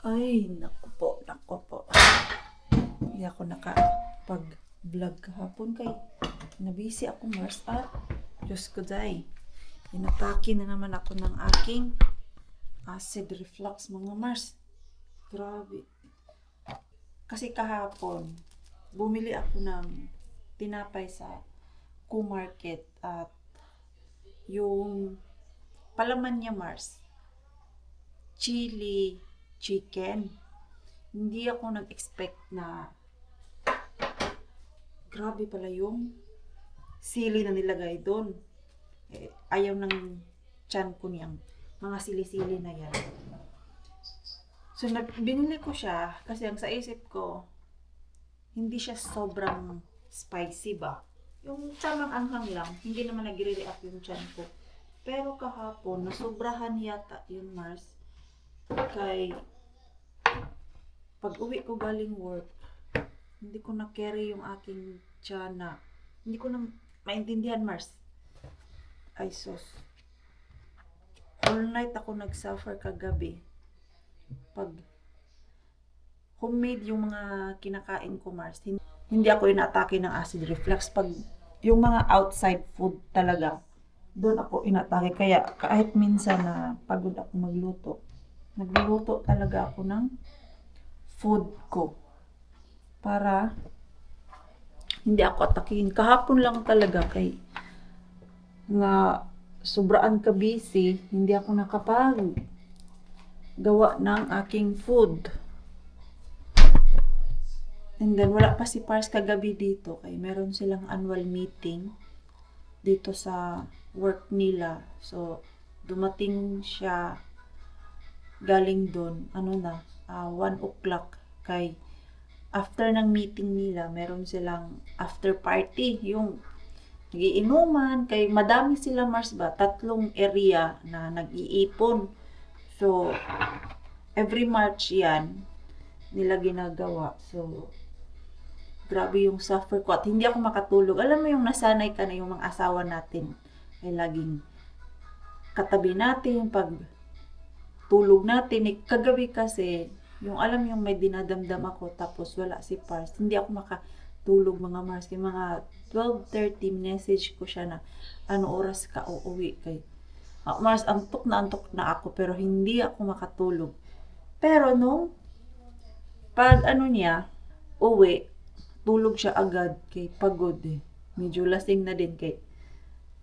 Ay, naku po. Hindi ako nakapag-vlog kahapon kay nabisi ako Mars at Diyos ko day. Inatake na naman ako ng aking acid reflux mga Mars. Grabe. Kasi kahapon, bumili ako ng tinapay sa Q-Market at yung palaman niya Mars, chili chicken. Hindi ako nag-expect na grabe pala yung sili na nilagay doon. Ayaw ng tiyan ko niyang mga sili-sili na yan. So, binili ko siya kasi ang sa isip ko, hindi siya sobrang spicy ba? Yung tamang anghang lang, hindi naman nagre-react yung tiyan ko. Pero kahapon, nasobrahan yata yun Mars. Kay pag uwi ko galing work, hindi ko na carry yung aking tiyan. Hindi ko na maintindihan Mars. Ay sus. All night ako nag-suffer kagabi. Pag homemade yung mga kinakain ko Mars, hindi ako inatake ng acid reflux. Pag yung mga outside food talaga, doon ako inatake. Kaya kahit minsan na pagod ako magluto, nagluluto talaga ako ng food ko para hindi ako atakihin. Kahapon lang talaga kay nga sobraan ka busy, hindi ako gawa ng aking food. And then wala pa si Pars kagabi dito kay meron silang annual meeting dito sa work nila. So dumating siya galing doon, 1 o'clock kay after ng meeting nila, meron silang after party, yung nagiinuman, kay madami sila Mars ba, 3 area na nag-iipon. So, every March yan, nila ginagawa. So, grabe yung suffer ko at hindi ako makatulog. Alam mo yung nasanay ka na yung mga asawa natin ay laging katabi natin pag tulog natin. Kagabi kasi, yung alam yung may dinadamdam ako tapos wala si Pars. Hindi ako makatulog mga Mars. Kaya mga 12:30 message ko siya na ano oras ka uuwi kay Mars, antok na ako pero hindi ako makatulog. Pero nung pag niya, uwi, tulog siya agad kay pagod eh. Medyo lasing na din kay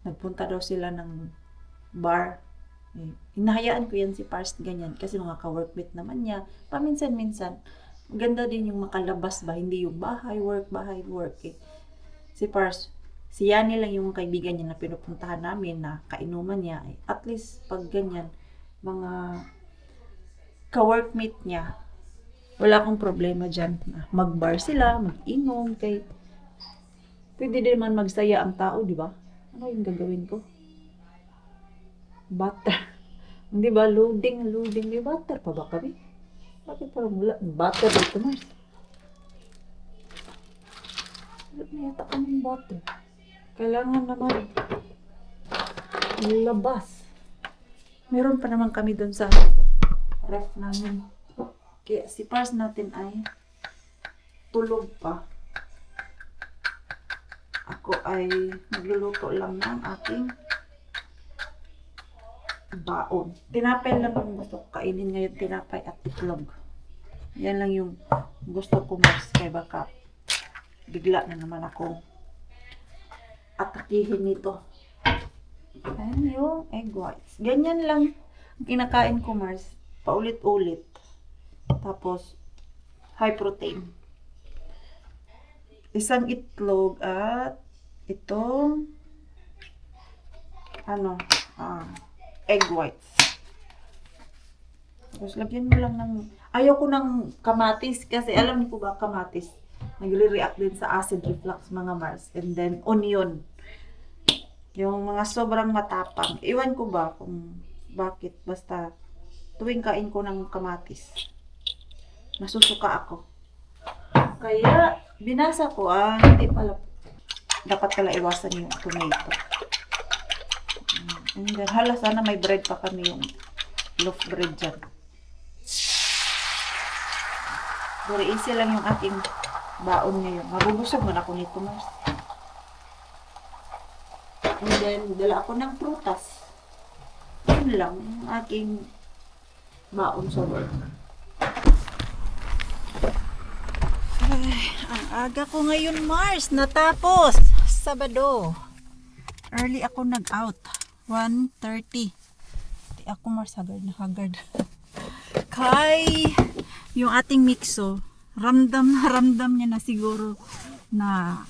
nagpunta daw sila ng bar. Hinahayaan ko yan si Pars ganyan kasi mga ka-workmate naman niya. Paminsan-minsan, ganda din yung makalabas ba, hindi yung bahay, work eh. Si Pars, si Yani lang yung kaibigan niya na pinupuntahan namin na kainuman niya. At least pag ganyan, mga ka-workmate niya, wala akong problema dyan. Mag-bar sila, mag-inom, kay pwede din naman magsaya ang tao, di ba? Ano yung gagawin ko? Butter. Hindi ba? Loading. May butter pa ba kami? Bakit parang wala? Butter dito, Mars. Wala na yata kaming butter. Kailangan naman labas. Meron pa naman kami doon sa ref namin. Kaya si Pars natin ay tulog pa. Ako ay nagluluto lang ng aking baon. Tinapay lang yung gusto ko kainin ngayon, tinapay at itlog. Yan lang yung gusto ko Mars, kaya baka bigla na naman ako atakihin nito. Ayan yung egg whites. Ganyan lang kinakain ko Mars, paulit-ulit. Tapos high protein. Isang itlog at itong egg whites. Tapos lagyan mo lang ng ayaw ko ng kamatis kasi alam ko ba kamatis nagre-react din sa acid reflux mga Mars. And then onion. Yung mga sobrang matapang. Iwan ko ba kung bakit basta tuwing kain ko ng kamatis nasusuka ako. Kaya binasa ko hindi pala dapat pala iwasan yung tomato. And then, sana may bread pa kami yung loaf bread dyan. Very easy lang yung aking baon ngayon. Mabubusog man ako nito, Mars. And then, dala ako ng prutas. Yun lang, yung aking baon sa work. Ay, ang aga ko ngayon, Mars. Natapos. Sabado. Early ako nag-out. 1:30. Di ako, Mars. Haggard na haggard. Kay, yung ating mixo, ramdam niya na siguro na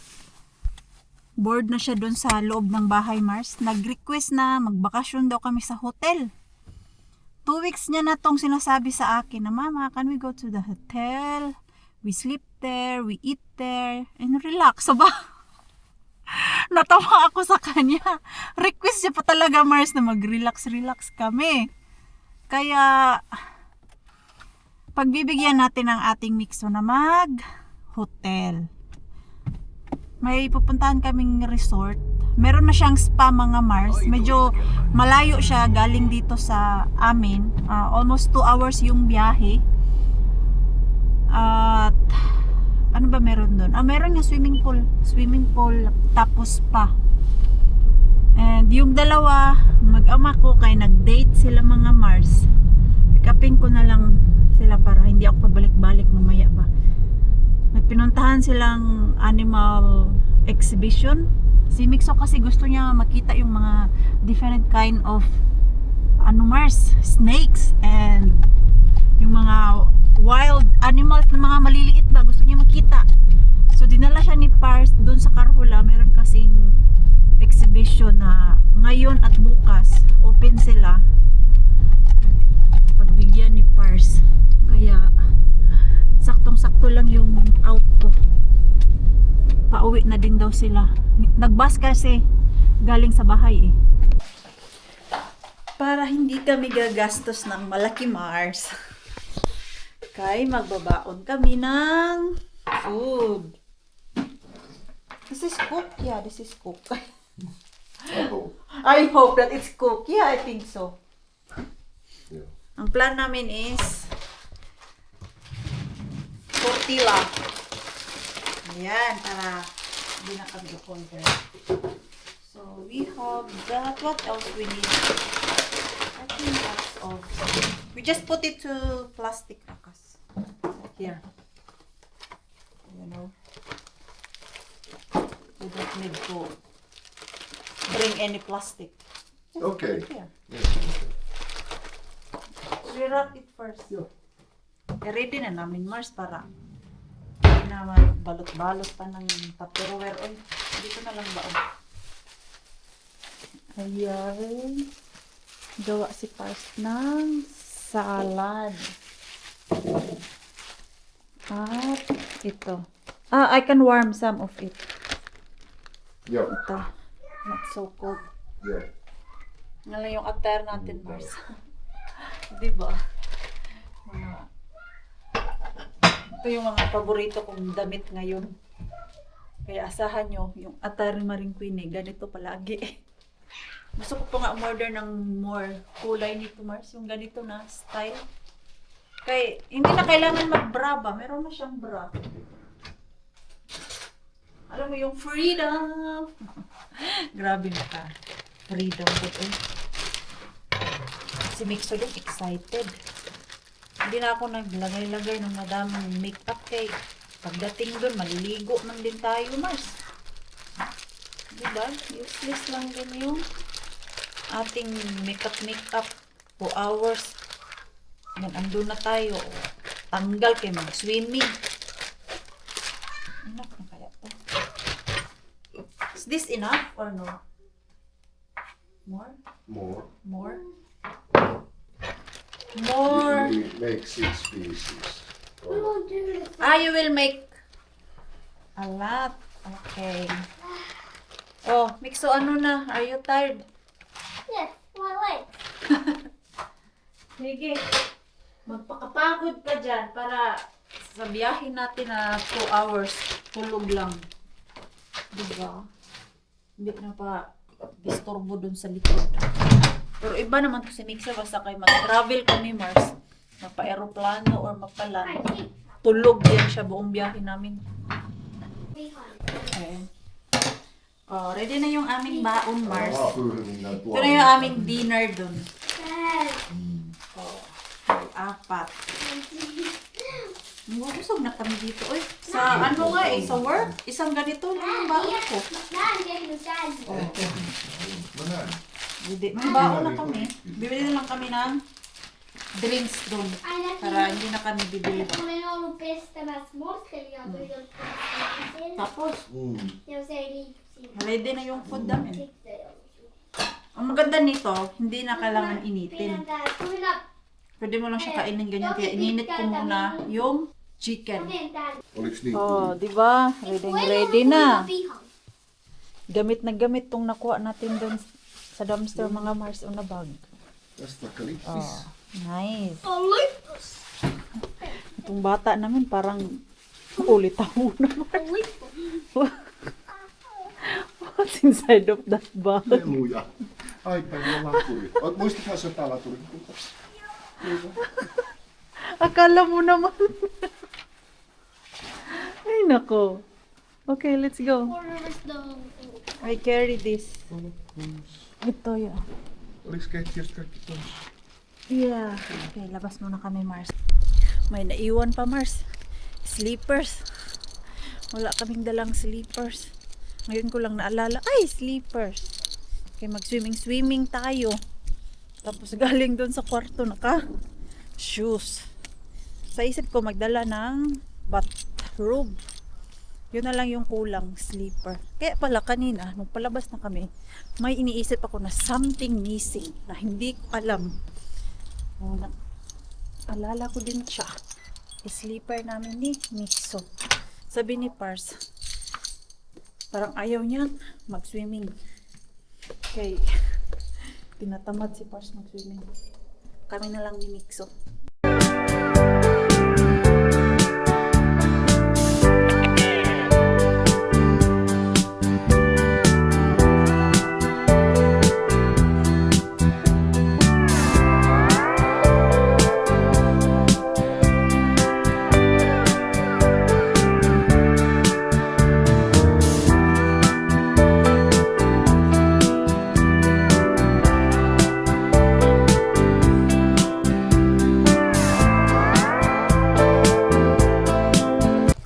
bored na siya doon sa loob ng bahay, Mars. Nag-request na magbakasyon daw kami sa hotel. 2 weeks niya na tong sinasabi sa akin na, Mama, can we go to the hotel? We sleep there, we eat there, and relax. So ba? Natawa ako sa kanya. Request niya pa talaga, Mars, na mag-relax kami. Kaya, pagbibigyan natin ang ating mixo na mag-hotel. May pupuntahan kaming resort. Meron na siyang spa, mga Mars. Medyo malayo siya galing dito sa amin. Almost 2 hours yung biyahe. At ano ba meron doon? Meron nga swimming pool tapos spa. And yung dalawa, mag-ama ko kay nag-date sila, mga Mars. Pick upin ko na lang sila para hindi ako pabalik-balik mamaya ba. May pinuntahan silang animal exhibition. Si Mixo kasi gusto niya makita yung mga different kind of Mars, snakes and yung mga wild animals na mga maliliit ba, gusto niya makita. So dinala siya ni Pars doon sa Carhula. Meron kasing exhibition na ngayon at bukas open sila. Pagbigyan ni Pars. Kaya saktong-sakto lang yung out ko. Pauwi na din daw sila. Nagbus kasi galing sa bahay eh. Para hindi kami gagastos ng malaki, Mars. Kaya magbabaon kami ng food. This is cooked? Yeah, this is cooked. I hope that it's cooked. Yeah, I think so. Yeah. Ang plan namin is tortilla. Ayan, para hindi na kami order. So, we have that. What else we need? I think that's all. We just put it to plastic bakas. Here. You know. We don't need to bring any plastic. Just Okay. put it here. Yes. We wrap it first. Yeah. I-ready na namin, Mars, para hindi na balot-balot pa ng Tupperware. Oy, dito na lang ba? Ayan. Gawa si Pars ng salad. At ito. I can warm some of it. Yeah. Ito. Not so cold. Yeah. Nga lang yung attire natin, Mars. Diba? Ito yung mga paborito kong damit ngayon. Kaya asahan nyo, yung attire ni Maring Queen ganito palagi. Gusto ko po nga umorder ng more kulay nito, Mars. Yung ganito na style. Kaya hindi na kailangan mag-bra ba? Meron na siyang bra. Alam mo yung freedom. Grabe na ka. Freedom ko eh. Si Mixo din excited. Hindi na ako naglagay-lagay ng madaming makeup kay pagdating doon, maliligo man din tayo, Mars. Diba? Useless lang din yung ating makeup 2 hours. Yan, andun na tayo. Tanggal kay mag-swimming. Enough na kaya to? Is this enough or no? More? More. More? More? We make 6 pieces. You will make a lot. Okay. Oh, Mixo, ano na? Are you tired? Yes, my leg. Sige. Magpakapagod ka dyan para sa biyahe natin na 2 hours, tulog lang. Diba? Hindi na pa disturbo dun sa likod. Pero iba naman to si Mixo basta kayo mag-travel kami, Mars. Mapa-aeroplano or mapa-land. tulog yan siya buong biyahe namin. Behind. Ayan. Oh, ready na yung aming baon, Mars. Food in that Ito na yung aming dinner dun. Dad. Oh, apat. Busog na kami dito. Uy, sa ano nga sa work, isang ganito lang yung baon ko. Dad, get the dad. Hindi, may baon na kami. Bibili na lang kami ng drinks dun. Para hindi na kami bibili. Om det är någon bästa med småskaliga då jag Tapos, jag säger lite. ready na yung food namin. Ang maganda nito, hindi na kailangan initin. Pwede mo lang siya kainin ganyan. Kaya ininit ko muna yung chicken. Oliks niitä? Oh, di ba? Ready na. Gamit na gamit tong nakuha natin doon sa dumpster mga Mars on the bag. Tästä vaikka lippis. Oh, nice. Olympus. Itong bata namin parang ulitaw na. What's inside of that bag? Leluja. Aika ja lampuri. Muistathan se täällä tuli? Akala mo naman. Ay, nako. Okay, let's go. I carry this. Ito, yeah. Oliks keittiöstä kaikki tossa? Yeah. Okay, labas muna kami, Mars. May naiwan pa, Mars. Sleepers. Wala kaming dalang sleepers. Ngayon ko lang naalala, ay, sleepers. Okay, mag-swimming tayo. Tapos galing doon sa kwarto, shoes. Sa isip ko, magdala ng bathrobe. Yun na lang yung kulang, sleeper. Kaya pala kanina, nung palabas na kami, may iniisip ako na something missing na hindi ko alam. Alala ko din siya. Sleeper namin ni Mitso. Sabi ni Pars, parang ayaw niya mag-swimming. Okay. Tinatamad si Pars mag-swimming. Kami na lang ni Mitso.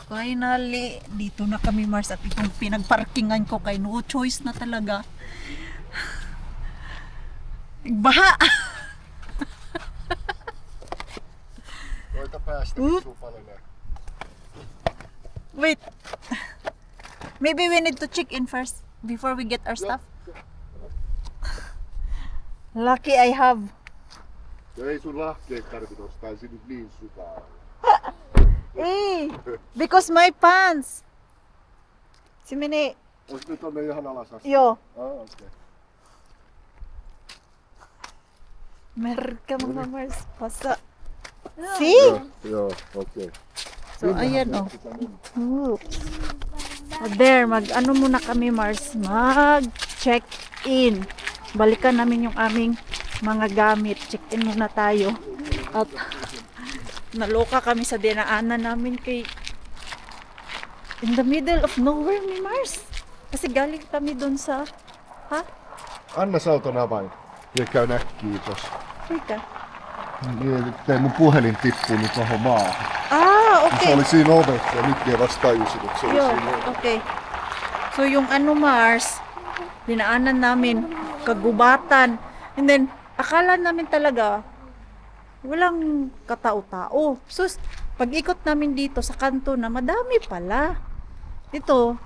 Finally, dito na kami, Mars, at itong pinagparkingan ko kay no choice na talaga. Baha! Koita päästä Oop. supaleneen. Wait. Maybe we need to check in first before we get our stuff. Lucky I have. Ja ei sun lahkeet tarvitse ostaa, ei se nyt niin syvää. Eh, because my pants. Simene, Olis nyt tonne ihan alas asti? yo, Ah, okei. merka mga Mars. Pasa. See? Joo, okei. So, ayan oh. Ooh. There, ano muna kami, Mars, mag-check in. Balikan namin yung aming mga gamit. Check in muna tayo. At naloka kami sa dinaanan namin kay in the middle of nowhere ni Mars. Kasi galing kami doon sa Anna sä auton avain. Ja käy näkkii tossa. Teka. Niin, ettei mun puhelin tippuu nyt tohon maahan. Ah, Se okay. oli siinä ovessa ja nyt mä vasta tajusin, että se oli Yo, siinä ovessa. okay. So yung Mars, dinaanan namin kagubatan. And then akala namin talaga walang katao-tao. So pag-ikot namin dito sa kanto na madami pala. Ito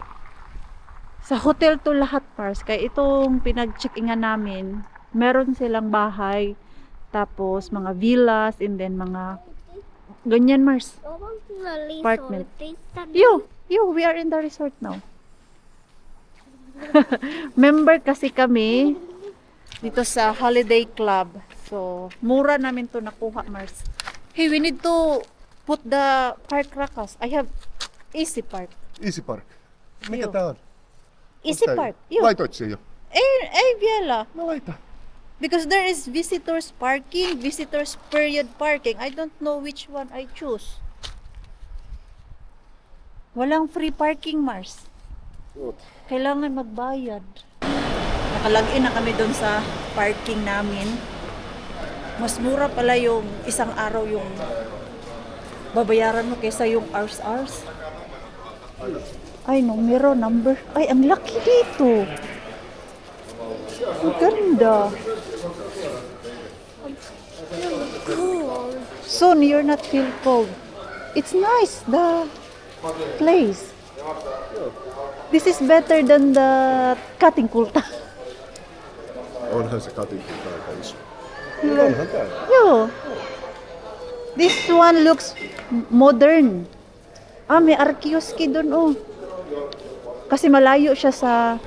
sa hotel to lahat, Mars. Kaya itong pinag-check-ingan namin, meron silang bahay, tapos mga villas, and then mga ganyan, Mars. Apartment. Yo, we are in the resort now. Member kasi kami dito sa Holiday Club. So, mura namin to nakuha, Mars. Hey, we need to put the park rakas. I have Easy Park. Easy Park. Mikä Joo. tää on? Easy Onks tää- Park. Yo. Laitoit sen jo? Eh, vielä. No laita. Because there is visitors parking, visitors period parking. I don't know which one I choose. Walang free parking, Mars. Good. Kailangan magbayad. Nakalagin na kami doon sa parking namin. Mas mura pala yung isang araw yung babayaran mo kaysa yung hours. Ay, numero, number. Ay, ang laki dito. Ang ganda. Cool. Soon, you're not feel cold. It's nice, the place. This is better than the cutting kulta. Onhan se katinkin aika iso. Onhan tää. Yo. This one looks modern. Ah, may arkioski doon, oh. Kasi malayo siya sa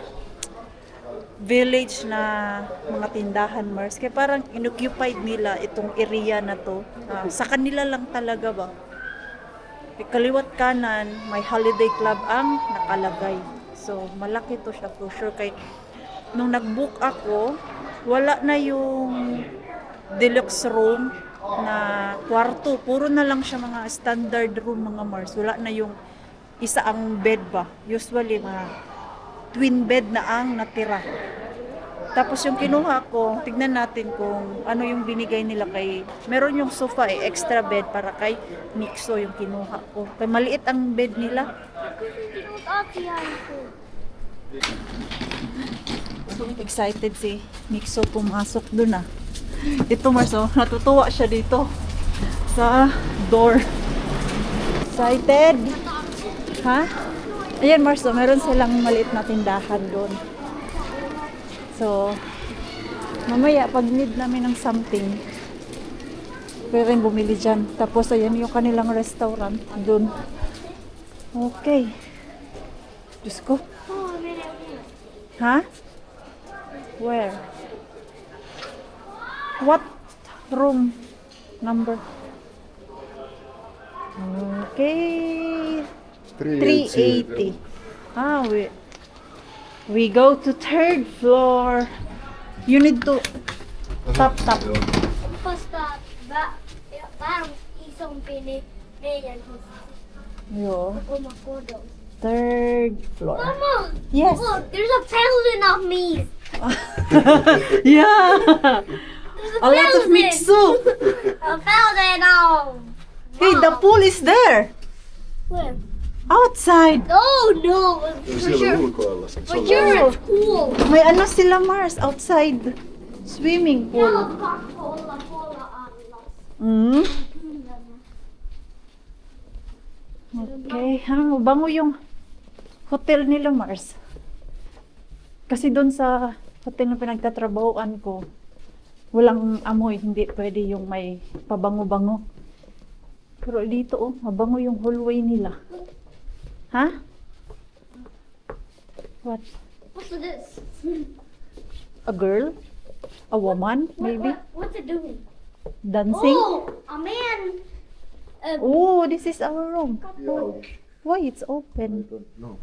village na mga tindahan, Mars. Kaya parang inoccupied nila itong area na to. Sa kanila lang talaga ba? Kaliwat kanan, may holiday club ang nakalagay. So, malaki to siya for sure. Kay, nung nag-book ako, wala na yung deluxe room na kwarto. Puro na lang siya mga standard room, mga Mars. Wala na yung isa ang bed ba. Usually, mga twin bed na ang natira. Tapos yung kinuha ko, tignan natin kung ano yung binigay nila kay... Meron yung sofa extra bed para kay Mixo yung kinuha ko. Kay maliit ang bed nila. So, excited si Mixo pumasok dun ah. Ito Marso, natutuwa siya dito sa door. Excited? Ha? Ayan Marso, meron silang maliit na tindahan doon. So, mamaya pag need namin ng something, pwede rin bumili dyan. Tapos ayan yung kanilang restaurant doon. Okay. Diyos ko. Ha? Where? What room number? Okay. 380. Ah, we go to third floor. You need to tap. Basta parang isang meyan ko. Yo. Makodo. Third floor. Mama! Yes. Look, there's a thousand of me. Yeah. There's A lot of mixu. A thousand of. Hey, the pool is there. Where? Outside. Oh no! Ei For siellä sure. ulkoilla. Se For on sure it's cool. May ano sila Mars outside swimming pool. Cola Allah. Mm. Okay, bango yung hotel nila Mars. Kasi doon sa hotel na pinagtatrabahoan ko, walang amoy, hindi pwede yung may pabango-bango. Pero dito oh, mabango yung hallway nila. Ha? What? What's this? A girl? A woman? Maybe? What's it doing? Dancing? Oh, a man. Oh, this is our room. Yeah. Why it's I open? don't know.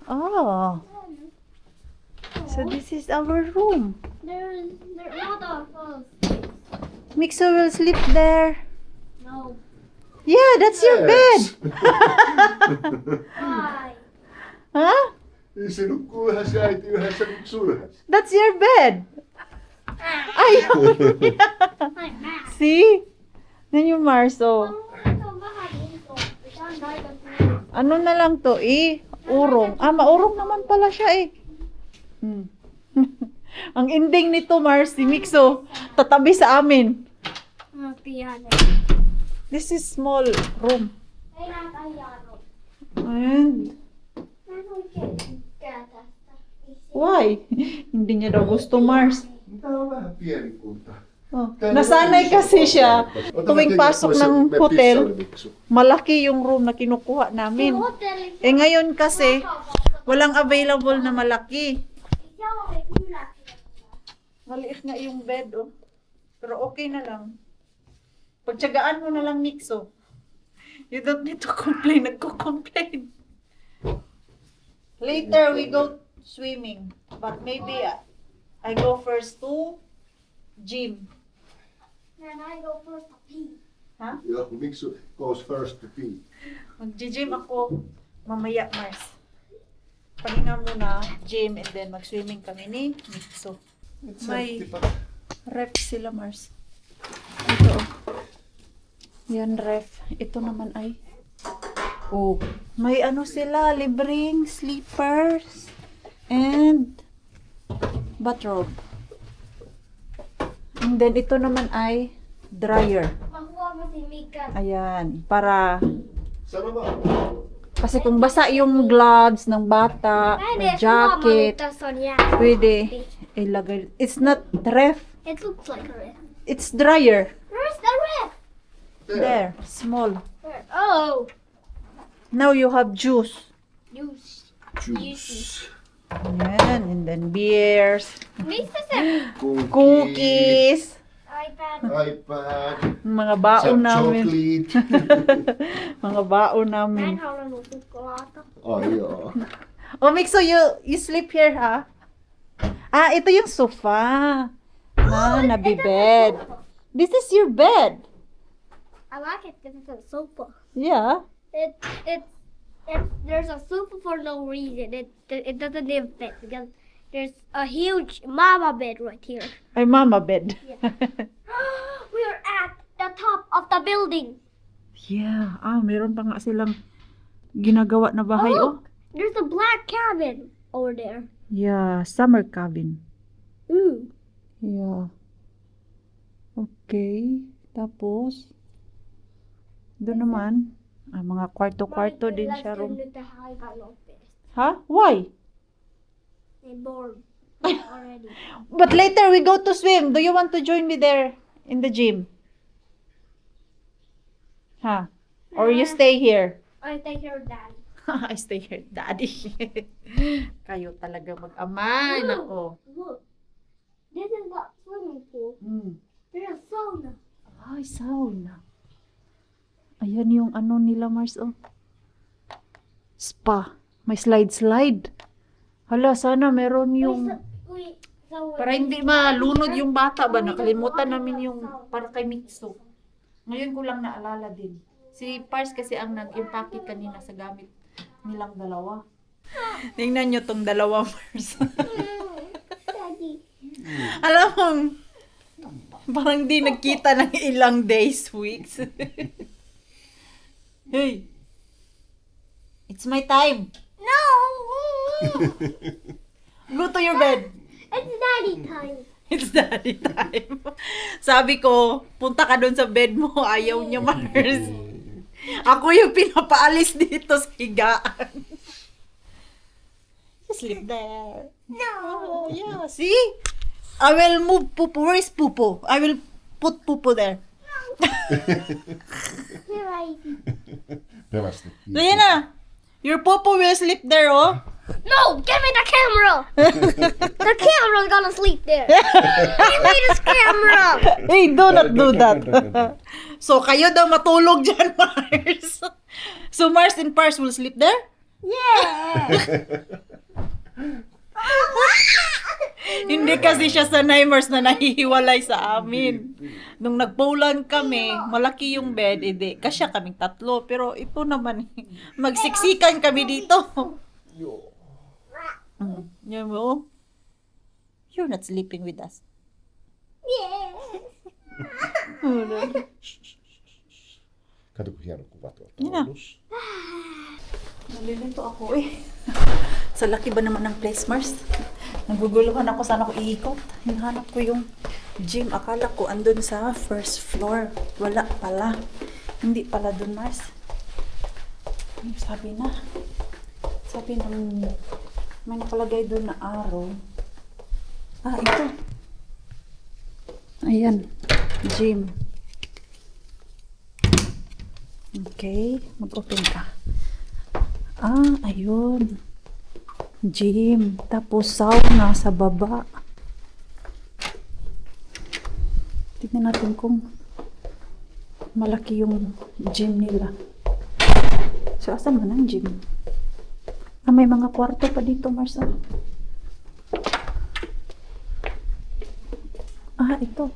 Ah. So this is our room. There's not a Mixo will sleep there. no. Yeah, that's your bed. Why? Huh? Niin se nukkuu yhdessä äiti yhdessä nyt sun yhdessä. That's your bed. Ay. See? Yan yung Marso. Ano na lang to urong. Ah, maurong naman pala siya Hmm. Ang ending nito, Mars, si Mixo, tatabi sa amin. This is small room. And why? Hindi niya daw gusto, Mars. Tää on vähän pieni kunta. Oh, nasanay kasi siya tuwing pasok ng hotel, malaki yung room na kinukuha namin. Eh ngayon kasi, walang available na malaki. Maliit nga yung bed, oh. Pero okay na lang. Pagtsagaan mo na lang, Mixo. You don't need to complain. Nagko-complain. Later, we go swimming. But maybe I go first to gym. Then I go first to pee. Ha? Joo, miksi goes first to pee? Mag-gym ako. Mamaya, Mars. Pahinga muna, gym, and then mag-swimming kami ni Mitsu. May ref sila, Mars. Ito. Yan, ref. Ito naman ay... Oh, may ano sila, libreng sleepers and bathrobe. And then, ito naman ay dryer. Makuha mo si Mika. Ayan, para... Sano ba? Kasi kung basa yung gloves ng bata, may jacket, pwede ilagay. It's not ref. It looks like a ref. It's dryer. Where's the ref? There, small. Where? Oh, Now you have juice. juice. Juice. Ayan, and then beers, Makes the same. cookies, iPad. iPad. mga baon Some namin. chocolate. Mga baon namin. Man har du något choklad? Oh, ja. Oh, Mix, so you sleep here, ha? Ah, ito yung sofa. Nabi-bed. This is your bed. I like it because it's a sofa. Yeah. It there's a sofa for no reason. It doesn't even fit because there's a huge mama bed right here. Ay, mama bed. We're at the top of the building. Yeah. Meron pa nga silang ginagawa na bahay, oh. There's a black cabin over there. Yeah, summer cabin. Ooh. Yeah. Okay. Tapos, doon naman, mga kwarto-kwarto din siya room. Ha? Why? They bored already. But later we go to swim. Do you want to join me there in the gym? Ha? Or you stay here? I take your dad. I stay here, daddy. Kayo talaga mag-ama. Nako. Look. This is not swimming pool. There's a sauna. Ay, sauna. Ayan yung ano nila, Mars, oh. Spa. May slide-slide. Hala, sana meron yung... Para hindi malunod yung bata ba? Nakalimutan namin yung para kay Mitsu. Ngayon ko lang naalala din. Si Pars kasi ang nag-impake kanina sa gamit nilang dalawa. Tingnan nyo tong dalawa, Mars. Daddy. Alam mo, parang di nagkita ng ilang days, weeks. Hey! It's my time! No! Go to your bed! It's daddy time. It's daddy time. Sabi ko, punta ka doon sa bed mo. Ayaw niya, Mars. Ako yung pinapaalis dito sa higaan. You sleep there. No. Oh, yeah. See? I will move Pupu. Where is Pupu? I will put Pupu there. Here I Pelasti. Sige na. Your Pupu will sleep there, oh. No! Give me the camera! The camera's gonna sleep there. Give me this camera! Hey, do not do that. So, kayo daw matulog dyan, Mars. So, Mars and Pars will sleep there? Yeah! Hindi kasi siya sanay, Mars, na nahihiwalay sa amin. Nung nagpulan kami, malaki yung bed, hindi. Kasya kaming tatlo. Pero ito naman, magsiksikan kami dito. Yan mo. You're not sleeping with us. Yeah! Kato ko hieno kuva tuolta Yun na. Oulussa. Nalilito ako eh. Sa laki ba naman ng place, Mars? Naguguluhan ako, saan ako iikot. Hinahanap ko yung gym. Akala ko andun sa first floor. Wala pala. Hindi pala dun, Mars. Sabi na. Sabi ng may nakalagay dun na arrow. Ah, ito. Ayan. Gym. Okay. Mag-open ka. Ah, ayun. Gym. Tapos sauna sa baba. Tignan natin kung malaki yung gym nila. So, asan man ang gym? Ah, may mga kwarto pa dito, Mars. Ah, ito.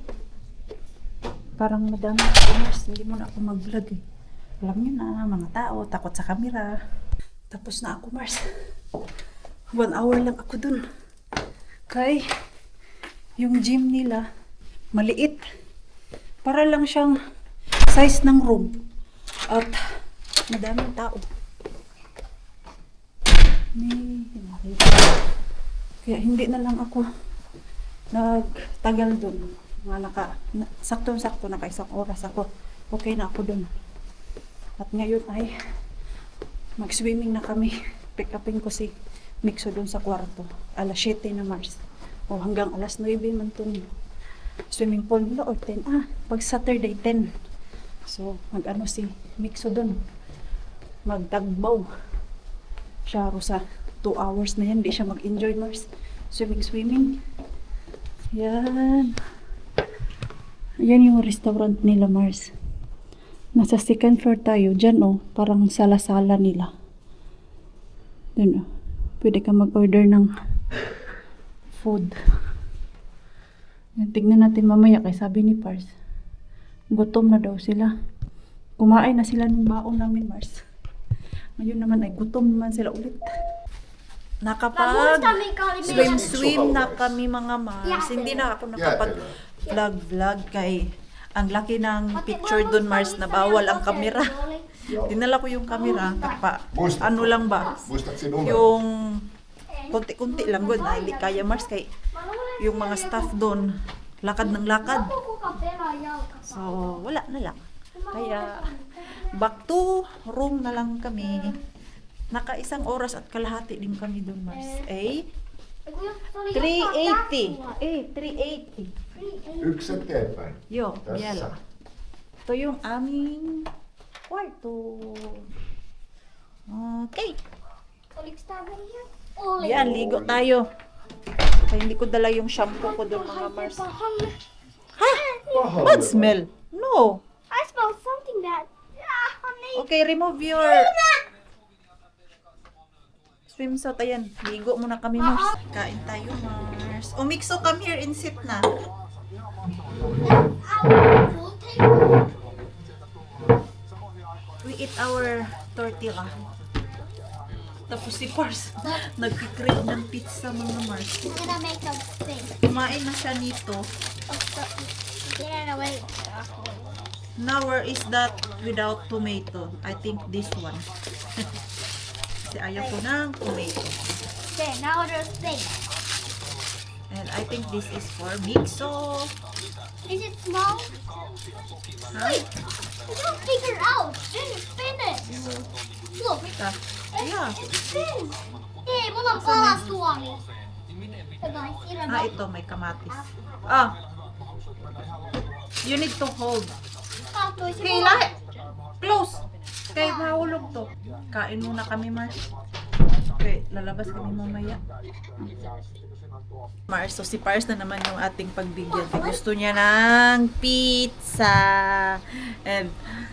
Parang madami ako, Mars. Hindi mo na ako mag-vlog eh. Alam niyo na, mga tao, takot sa camera. Tapos na ako, Mars. 1 hour lang ako dun. Kay, yung gym nila, maliit. Para lang siyang size ng room. At madaming tao. Kaya hindi na lang ako nagtagal dun. Saktong-sakto, naka 1 oras ako. Okay na ako dun. At ngayon ay mag-swimming na kami. Pick upin ko si Mixo dun sa kwarto. Alas 7 na, Mars. O hanggang alas 9 man itong swimming pool nila. O 10. Pag Saturday 10. So mag-ano si Mixo dun. Magtagbaw. Siya sa 2 hours na yan. Hindi siya mag-enjoy, Mars. Swimming. Yan. Yan yung restaurant nila, Mars. Nasa 2nd floor tayo. Diyan, parang sala-sala nila. Dun, pwede ka mag-order ng food. Yan, tignan natin mamaya. Kaya sabi ni Pars, gutom na daw sila. Kumain na sila ng baon namin, Mars. Ngayon naman ay gutom naman sila ulit. Nakapag swim na kami, mga Mars. Hindi na ako nakapag vlog kay ang laki ng picture dun, Mars, na bawal ang kamera. Dinala ko yung kamera. Ano lang ba? Yung konti-konti lang good na hindi kaya, Mars, kay yung mga staff dun lakad ng lakad. So wala na lang. Kaya back to room na lang kami. Naka 1 oras at kalahati din kami dun, Mars. 380. 380. Yksi eteenpäin. Yo, Tässä. vielä. Ito yung aming kwarto. Okay. Yan, ligo tayo. Kaya hindi ko dala yung shampoo ko doon, mga Mars. Ha? Bad smell? No. I smell something that. Okay, remove your swimsuit. Ayan, ligo muna kami, Mars. Kain tayo, Mars. Mixo, come here and sit na. We eat our tortilla. Tapos si Pars, nagkikrave ng pizza, mga Mars. I'm gonna make a thing. Kumain na siya nito. Get away. Now, where is that without tomato? I think this one. Kasi ayaw ko ng tomato. Okay, now there's thing. And I think this is for Mixo. Is it small? Wait, you don't figure out. Then you spin it. Look. Yeah. Spin. Hey, mulla on palas tuoli. Ito, may kamatis. You need to hold. Okay, lahat. Close. Kaya mahulog to. Kain muna kami, Mars. Okay, lalabas kami mamaya. Mars, so si Pars na naman yung ating pagbigyan. Gusto niya ng pizza. And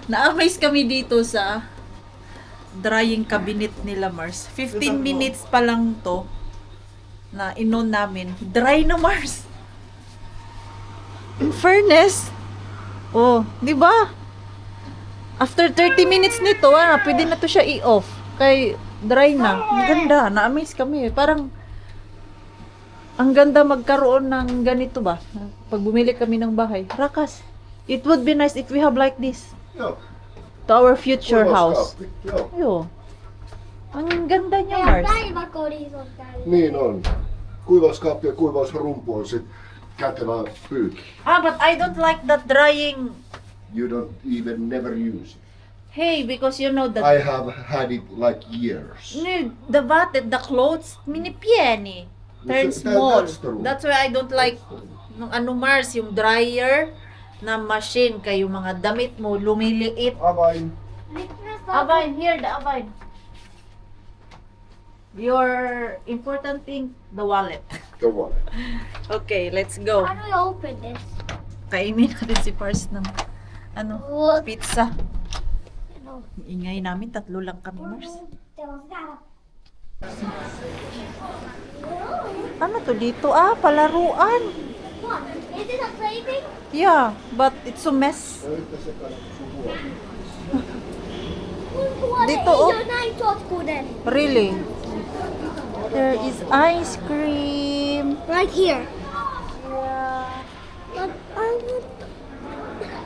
na-amaze kami dito sa drying cabinet nila, Mars. 15 minutes pa lang to na inon namin. Dry na, Mars. In fairness, di ba? After 30 minutes nito, pwede na to siya i-off. Kay dry na. Ang ganda. Na-amaze kami. Parang ang ganda magkaroon ng ganito ba? Pag bumili kami ng bahay. Rakas, it would be nice if we have like this. Joo. To our future house. Joo. Yo. Ang ganda niya, Mars. Päiväkodissa on tällä. Niin on. Kuivauskaappi ja kuivausrumpu on sit kätevä pyykki. But I don't like that drying. You don't even never use it. Hey, because you know that I have had it like years. the the clothes, mini pieni. Turn small. That's true. That's why I don't like nung Mars, yung dryer na machine kayo mga damit mo lumiliit. Avain. Avain, here the avain. Your important thing, the wallet. The wallet. Okay, let's go. How do you open this? Kainin natin si Pars ng pizza. Ingay namin, 3 lang kami, Mars. Ano to dito? Palaruan. What? Is it a plaything? Yeah, but it's a mess. What Dito, oh. Then. Really? There is ice cream. Right here. Yeah. But I want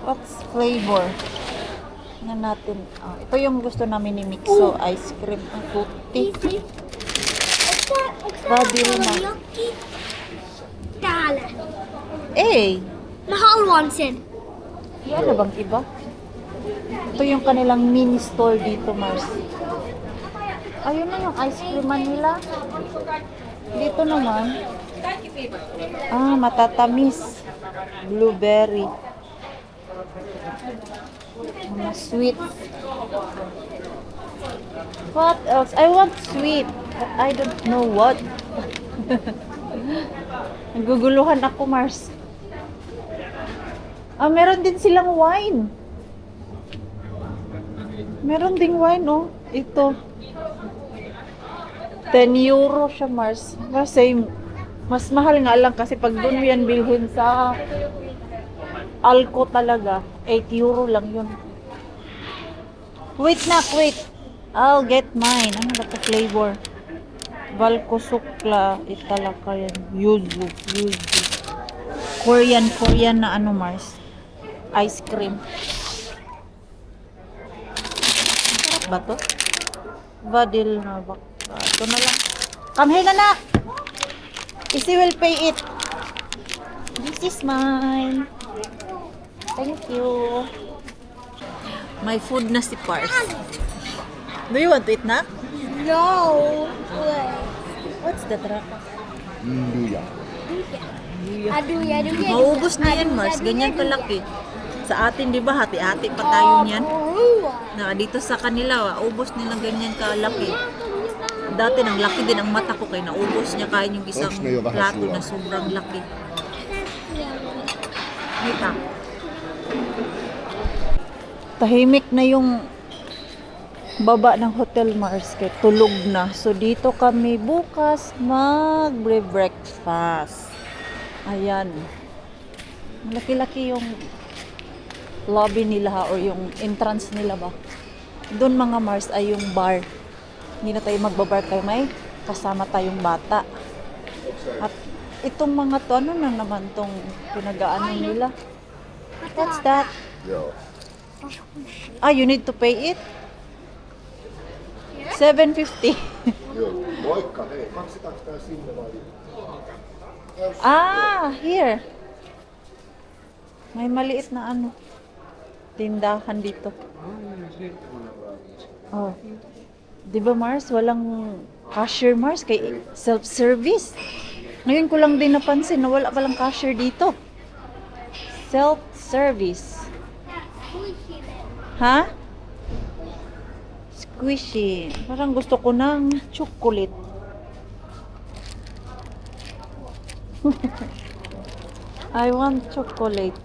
What's flavor? Na natin. Ito yung gusto namin ni Mixo. Ice cream. Ang tutti. easy. Vadilma. Täällä. Eh! Mä haluan sen. Yan na bang iba? Ito yung kanilang mini store dito, Mars. Ayun na yung ice cream nila. Dito naman. Matatamis. Blueberry. Mga sweet. What else? I want sweet. But I don't know what. Naguguluhan ako, Mars. Meron din silang wine. Meron ding wine, oh. Ito. 10 euro siya, Mars. Kasi, mas mahal nga lang kasi pag doon mo yan bilhin sa Alco talaga, 8 euro lang yun. Wait. I'll get mine. Ano ba ito flavor? Valko Sukla, Italaka yan. Yuzu. Korean na ano, Mars. Ice cream. Sarap ba to? Vadil na baka. Ito na lang. Come here, Nana! Isi will pay it. This is mine. Thank you. My food na si Pars. Do you want to eat na? No. What's that, Raka? Luja. Aduh ya. Maubos na yan, Mars. Ganyan kalaki. Sa atin, di ba, hati-hati pa tayo niyan. Dito sa kanila, ubos nilang ganyan kalaki. Dati nang laki din ang mata ko kaya naubos niya kain yung isang plato na sobrang laki. Kita. Tahimik na yung baba ng Hotel Mars kaya tulog na. So dito kami bukas mag-breakfast. Ayan. Malaki-laki yung lobby nila o yung entrance nila ba. Doon mga Mars ay yung bar. Hindi na tayo magbabar kayo, may kasama tayong bata. At itong mga to, ano na naman tong pinag-aano nila? What's that? Joo. You need to pay it? 750. Joo. Moikka, hei. Maksetaanko tää sinne vai? Here. May maliit na ano. Tindahan dito. Oh. Di ba, Mars? Walang cashier, Mars. Kay self-service. Ngayon ko lang din napansin na wala palang cashier dito. Self-service. Ha? Squishy. Parang gusto ko ng chocolate. I want chocolate.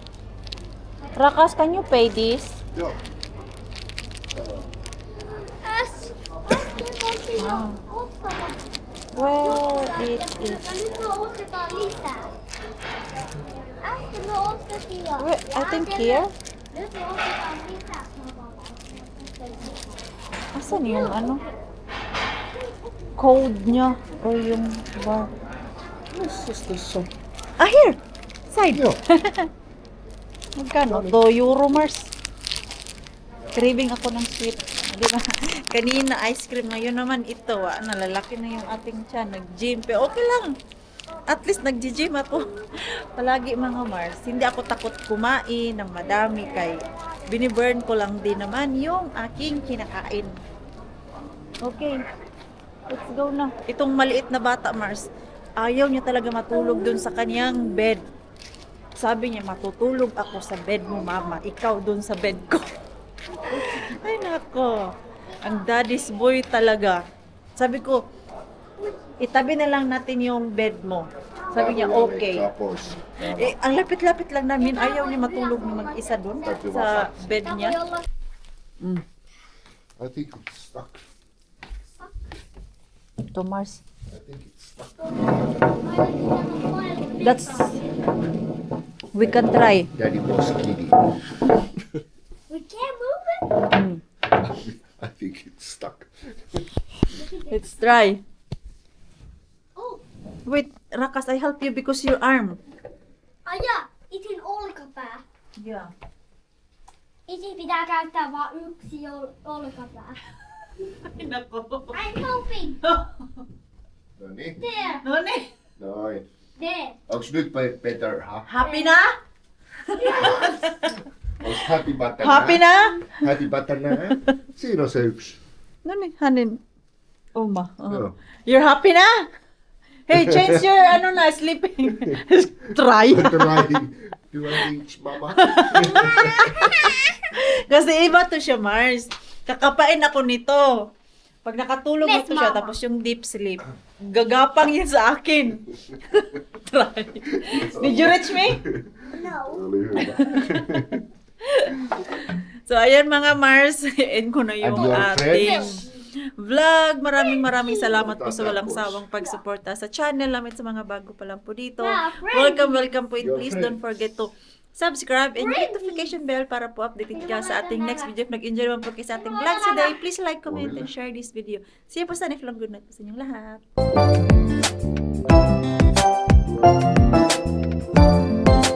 Rakas, can you pay this? Joo. Well, it is. Nyt me ostetaan lisää. Äsken me ostettiin jo. I think here. Nyt me ostetaan lisää. Asan yung ano? Code niya o yung bar? Missäs tässä on? Here! Side! Joo. Magkano? 2 euro, Mars. Craving ako ng sweet. Di ba? Kanina ice cream, ngayon naman ito. Nalalaki na yung ating tiyan. Nag-gym. Pero okay lang. At least nag-gym ako. Palagi mga Mars. Hindi ako takot kumain ng madami kay biniburn ko lang din naman yung aking kinakain. Okay. Let's go na. Itong maliit na bata, Mars, ayaw niya talaga matulog dun sa kanyang bed. Sabi niya, matutulog ako sa bed mo, mama. Ikaw dun sa bed ko. Ay, nako. Ang daddy's boy talaga. Sabi ko, itabi na lang natin yung bed mo. Sabi niya, okay. Pois. Ang lapit-lapit lang namin. Ayaw niya matulog na mag-isa dun sa bed niya. I think it's stuck. Ito, Mars. I think it's stuck. That's... We can try. Daddy was kidding. We can't move it. Mm. I think Try. Oh, Wait, Rakas, I help you because your arm. ja, itse olkapää. Yeah. Itse pitää käyttää vaan yksi olkapää. I'm helping. No niin. There, No niin. Noin. there. Onks nyt better, ha? Happy na? Onks happy button? Happy na? Happy button nää? Siinä on se yksi. No niin, hänen oma. Joo. You're happy na? Hey, change your ano na, sleeping. Try. Trying. Do I reach, mama? Kasi iba to siya, Mars. Kakapain ako nito. Pag nakatulog Miss ako siya, Mama. tapos yung deep sleep, gagapang yan sa akin. Try. Did you reach me? No. Oli hyvä. So, ayan mga Mars, end ko na yung And your ating friends? vlog. Maraming salamat po sa walang sawang pagsuporta sa channel namin, sa mga bago pa lang po dito. Yeah, friends. Welcome po. And Your please friends. don't forget to subscribe and hit notification bell para po updated ka sa ating next video. If nag-enjoy naman po kayo sa ating vlog today, please like, comment, and share this video. See you po sa next vlog. Good night po sa inyong lahat.